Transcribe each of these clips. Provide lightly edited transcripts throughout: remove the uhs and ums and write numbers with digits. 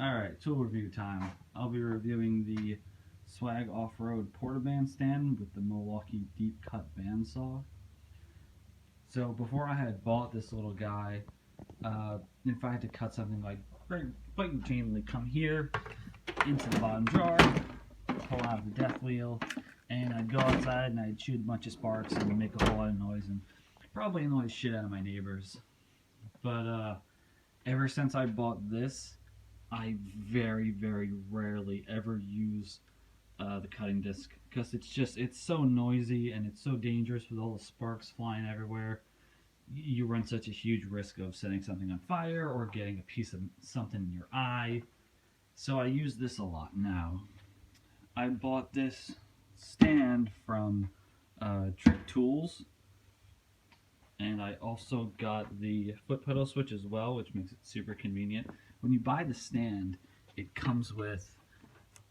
Alright, tool review time. I'll be reviewing the Swag Off-Road portaband stand with the Milwaukee deep cut bandsaw. So before I had bought this little guy, if I had to cut something like very plainly come here into the bottom drawer, pull out the death wheel, and I'd go outside and I'd shoot a bunch of sparks and make a whole lot of noise and probably annoy the shit out of my neighbors. But ever since I bought this, I very rarely ever use the cutting disc because it's so noisy and it's so dangerous with all the sparks flying everywhere. You run such a huge risk of setting something on fire or getting a piece of something in your eye. So I use this a lot now. I bought this stand from Trick Tools, and I also got the foot pedal switch as well, which makes it super convenient. When you buy the stand, it comes with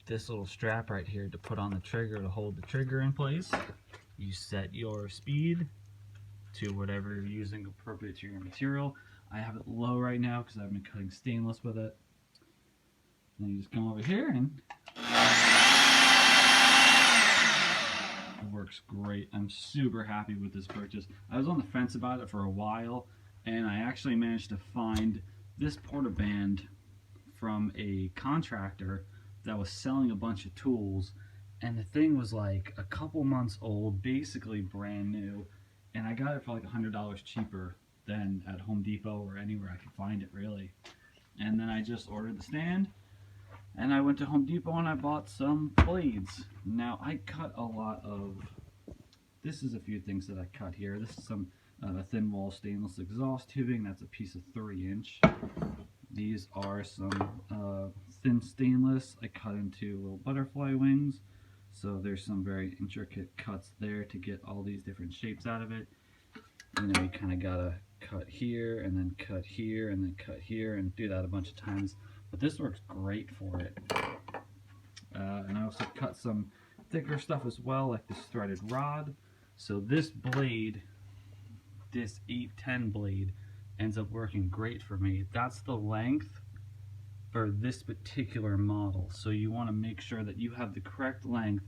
this little strap right here to put on the trigger to hold the trigger in place. You set your speed to whatever you're using appropriate to your material. I have it low right now because I've been cutting stainless with it. And you just come over here and it works great. I'm super happy with this purchase. I was on the fence about it for a while, and I actually managed to find this portaband from a contractor that was selling a bunch of tools, and the thing was like a couple months old, basically brand new, and I got it for like $100 cheaper than at Home Depot or anywhere I could find it, really. And then I just ordered the stand, and I went to Home Depot and I bought some blades. Now I cut a lot of, this is a few things that I cut here. This is some thin wall stainless exhaust tubing. That's a piece of 3-inch. These are some thin stainless I cut into little butterfly wings. So there's some very intricate cuts there to get all these different shapes out of it. You know, you kind of gotta cut here and then cut here and then cut here and do that a bunch of times. But this works great for it. And I also cut some thicker stuff as well, like this threaded rod. So this blade, this 810 blade, ends up working great for me. That's the length for this particular model. So you want to make sure that you have the correct length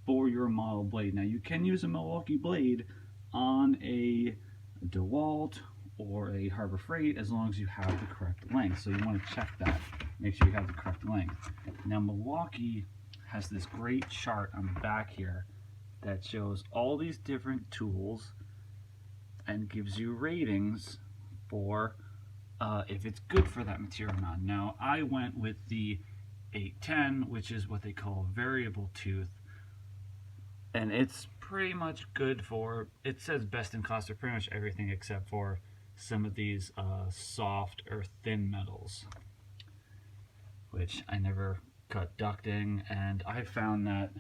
for your model blade. Now you can use a Milwaukee blade on a DeWalt or a Harbor Freight as long as you have the correct length. So you want to check that, make sure you have the correct length. Now Milwaukee has this great chart on the back here that shows all these different tools and gives you ratings for if it's good for that material or not. Now I went with the 810, which is what they call variable tooth, and it's pretty much good for, it says best in class for pretty much everything except for some of these soft or thin metals, which I never cut ducting, and I found that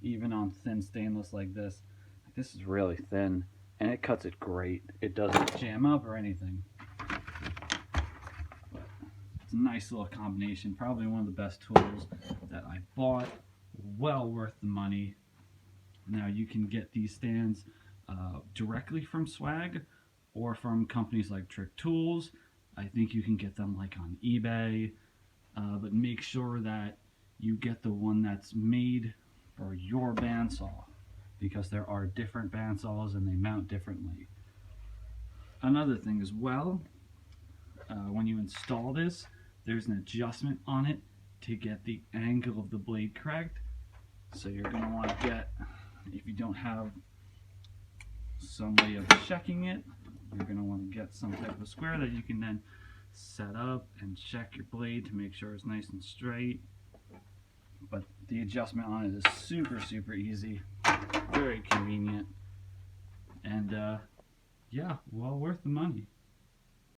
even on thin stainless like this is really thin and it cuts it great. It doesn't jam up or anything. But it's a nice little combination, probably one of the best tools that I bought, well worth the money. Now you can get these stands directly from Swag or from companies like Trick Tools. I think you can get them like on eBay, but make sure that you get the one that's made for your bandsaw, because there are different bandsaws and they mount differently. Another thing as well, when you install this, there's an adjustment on it to get the angle of the blade correct. So you're going to want to get, if you don't have some way of checking it, you're going to want to get some type of square that you can then set up and check your blade to make sure it's nice and straight. But the adjustment on it is super easy, very convenient, and yeah, well worth the money.